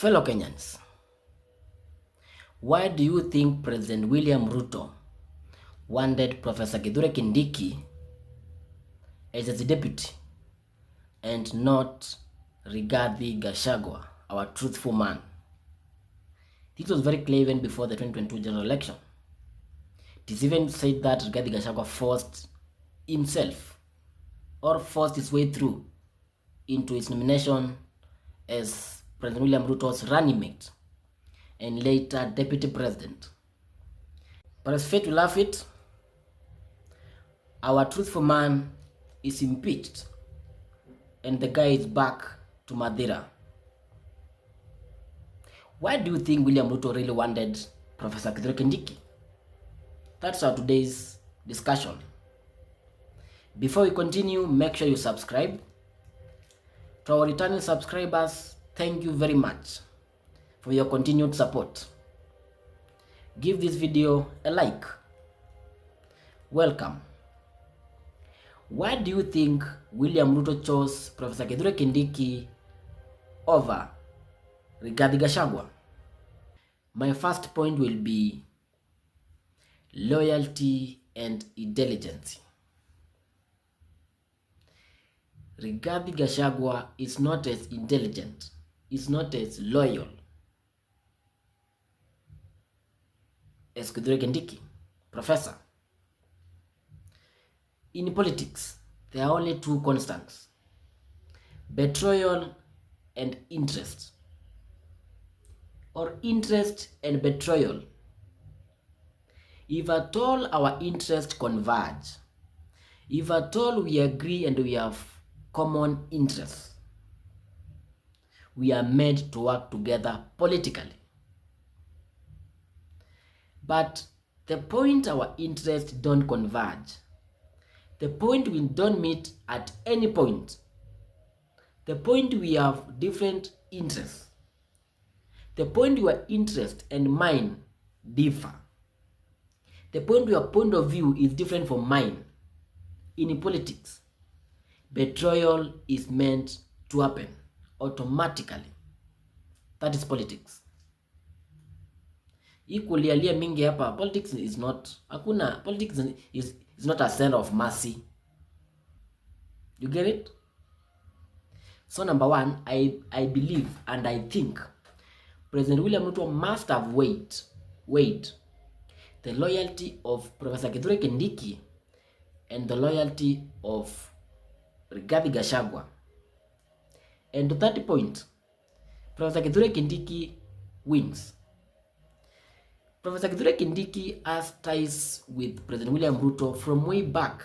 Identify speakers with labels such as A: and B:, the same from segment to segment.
A: Fellow Kenyans, why do you think President William Ruto wanted Professor Kindiki as his deputy and not Rigathi Gachagua, our truthful man? This was very clear even before the 2022 general election. It is even said that Rigathi Gachagua forced himself or forced his way through into his nomination as President William Ruto's running mate and later deputy president. But as fate will have it, our truthful man is impeached and the guy is back to Madeira. Why do you think William Ruto really wanted Professor Kindiki? That's our today's discussion. Before we continue, make sure you subscribe. To our returning subscribers, thank you very much for your continued support. Give this video a like. Welcome. Why do you think William Ruto chose Professor Kindiki over Rigathi Gachagua? My first point will be loyalty and intelligence. Rigathi Gachagua is not as intelligent, is not as loyal as Kindiki, Professor. In politics, there are only two constants: betrayal and interest, or interest and betrayal. If at all our interests converge, if at all we agree and we have common interests, we are meant to work together politically. But the point our interests don't converge, the point we don't meet at any point, the point we have different interests, the point your interest and mine differ, the point your point of view is different from mine, in politics, betrayal is meant to happen automatically. That is politics. Equally alia mingi hapa, politics is not, hakuna, politics is not a sign of mercy. You get it? So number one, I believe and I think President William Ruto must have weighed the loyalty of Professor Kindiki and the loyalty of Rigathi Gachagua. And to that point, Professor Kindiki wins. Professor Kindiki has ties with President William Ruto from way back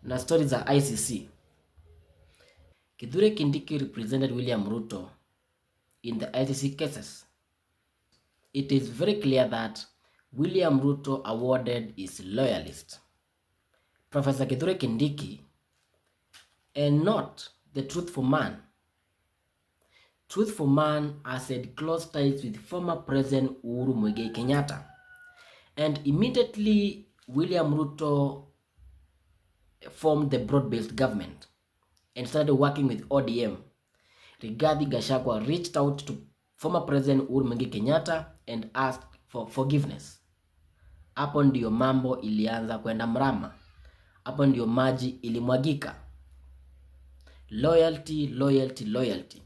A: na stories za ICC. Kindiki represented William Ruto in the ICC cases. It is very clear that William Ruto awarded his loyalist, Professor Kindiki, and not the truthful man. Truthful man has had close ties with former President Uhuru Muigai Kenyatta, and immediately William Ruto formed the broad-based government and started working with ODM. Rigathi Gachagua reached out to former President Uhuru Muigai Kenyatta and asked for forgiveness. Hapo ndio mambo ilianza kwenda mrama. Hapo ndio maji ilimwagika. Loyalty, loyalty, loyalty.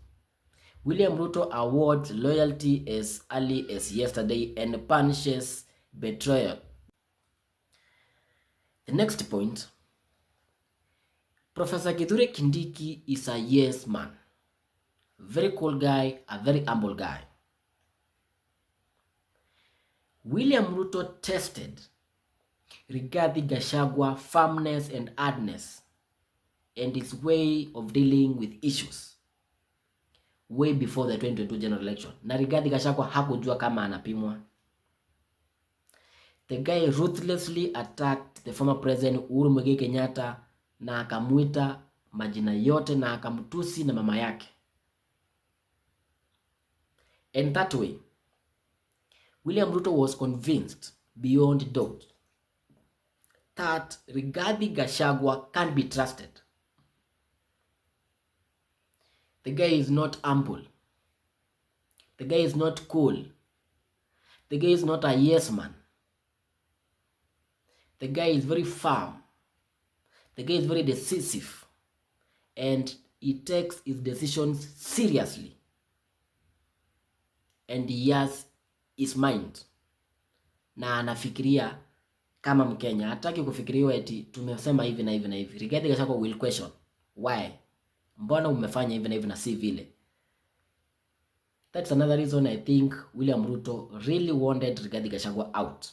A: William Ruto awards loyalty as early as yesterday and punishes betrayal. The next point, Professor Kindiki is a yes man. Very cool guy, a very humble guy. William Ruto tested Rigathi Gachagua firmness and hardness and his way of dealing with issues way before the 2022 general election. Na Rigathi Gachagua hakujua kama anapimwa. The guy ruthlessly attacked the former president Uhuru Muigai Kenyatta na akamuita majina yote na akamtusi na mama yake. And that way, William Ruto was convinced beyond doubt that Rigathi Gachagua can't be trusted. The guy is not humble. The guy is not cool. The guy is not a yes man. The guy is very firm. The guy is very decisive. And he takes his decisions seriously. And he has his mind. Na anafikiria kama Mkenya. Hataki kufikiriwa eti tumesema hivi na hivi na hivi. Rigathi Gachagua will question. Why? Mbona umefanya hivi na hivi na si vile? That's another reason I think William Ruto really wanted Rigathi Gachagua out.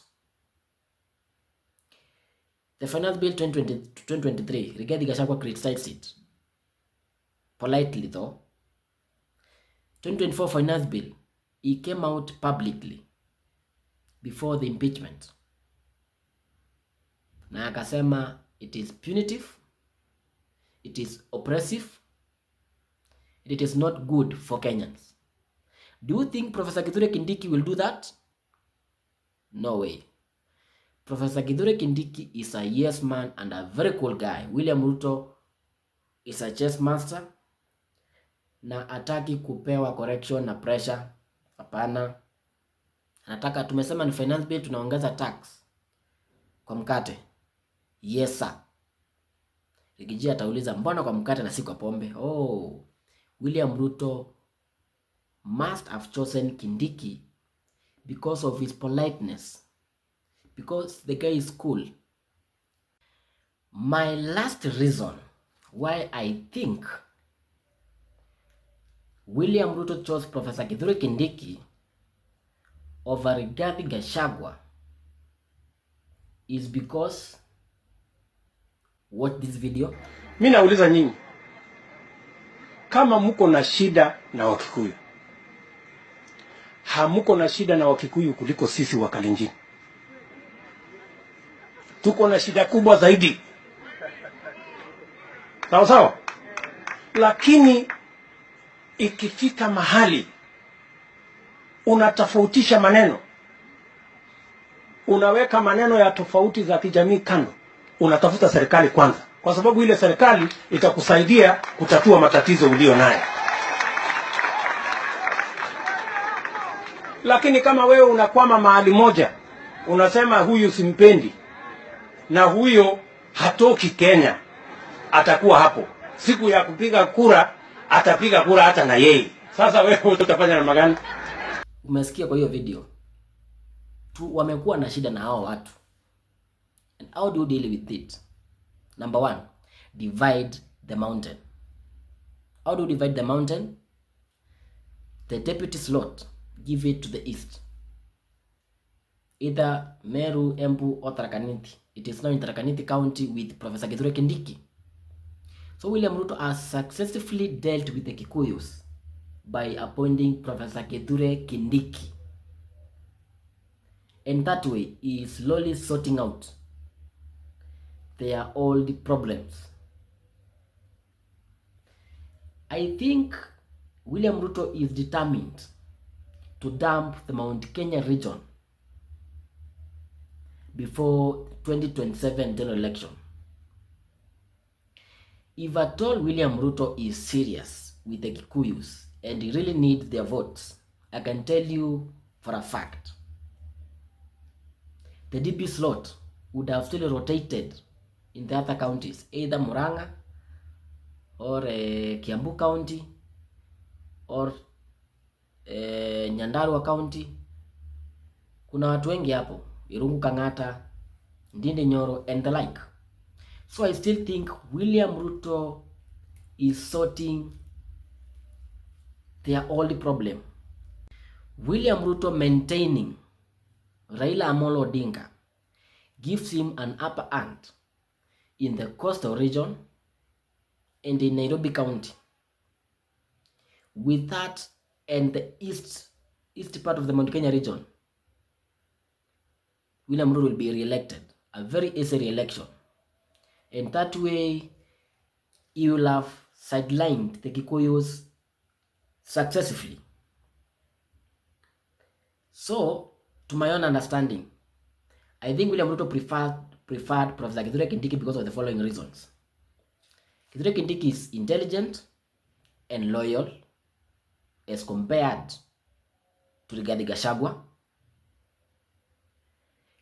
A: The Finance Bill 2023, Rigathi Gachagua criticized it. Politely though. 2024 Finance Bill, he came out publicly before the impeachment. Na akasema it is punitive, it is oppressive, it is not good for Kenyans. Do you think Professor Kindiki will do that? No way. Professor Kindiki is a yes man and a very cool guy. William Ruto is a chess master na ataki kupewa correction na pressure. Hapana. Anataka, tumesema ni finance bill, tunaongeza tax kwa mkate. Yes sir. Riggy G atauliza mbona kwa mkate na si kwa pombe? Oh, William Ruto must have chosen Kindiki because of his politeness. Because the guy is cool. My last reason why I think William Ruto chose Professor Kindiki over Rigathi Gachagua is because, watch this video.
B: Mimi nauliza nyinyi, kama mko na shida na Wakikuyu, hamuko na shida na Wakikuyu kuliko sisi wa Kalenjin. Tuko na shida kubwa zaidi. Sawa sawa? Lakini ikifika mahali unatofautisha maneno, unaweka maneno ya tofauti za kijamii kando, unatafuta serikali kwanza, kwa sababu ile serikali itakusaidia kutatua matatizo ulio nayo. Lakini kama wewe unakwama mahali moja, unasema huyu simpendi na huyo hatoki Kenya, atakuwa hapo. Siku ya kupiga kura atapiga kura hata na yeye. Sasa wewe utafanya namna gani?
A: Umesikia kwa hiyo video? Tu wamekuwa na shida na hao watu. And how do you deal with it? Number one, divide the mountain. How do you divide the mountain? The deputy slot, give it to the east. Either Meru, Embu or Tharaka Nithi. It is now in Tharaka Nithi County with Professor Kindiki. So William Ruto has successfully dealt with the Kikuyus by appointing Professor Kindiki. And that way, he is slowly sorting out their old problems. I think William Ruto is determined to dump the Mount Kenya region before 2027 general election. If at all William Ruto is serious with the Kikuyus and he really needs their votes, I can tell you for a fact, the DP slot would have still rotated in the other counties, either Murang'a or Kiambu County or Nyandarua County. Kuna watu wengi hapo, Irungu Kang'ata, Ndindi Nyoro and the like. So I still think William Ruto is sorting their old problem. William Ruto maintaining Raila Amolo Odinga gives him an upper hand in the coastal region and in Nairobi County. With that and the east part of the Mount Kenya region, William Ruto will be re-elected, a very easy re-election. And that way, he will have sidelined the Kikuyus successfully. So, to my own understanding, I think William Ruto preferred Professor Kindiki because of the following reasons. Kindiki is intelligent and loyal as compared to Rigathi Gachagua.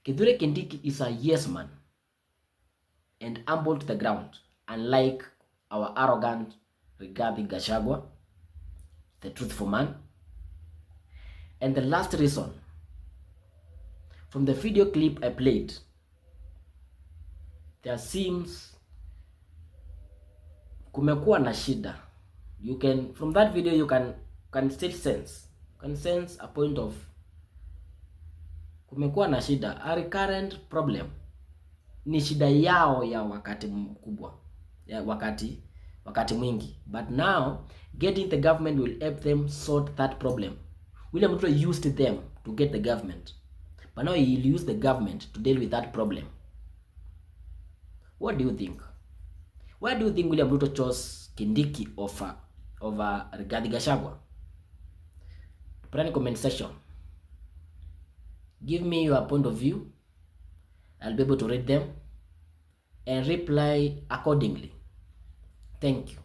A: Kithure Kindiki is a yes man and humble to the ground, unlike our arrogant Rigathi Gachagua, the truthful man. And the last reason, from the video clip I played, there seems kumekuwa na shida. You can, from that video, you can still sense, a point of kumekuwa na shida, a recurrent problem. Ni shida yao ya wakati mkubwa, ya wakati mwingi, but now getting the government will help them sort that problem. William Ruto used them to get the government, but now he will use the government to deal with that problem. What do you think? Why do you think William Ruto chose Kindiki over Rigathi Gachagua? Put in the comment section. Give me your point of view. I'll be able to read them and reply accordingly. Thank you.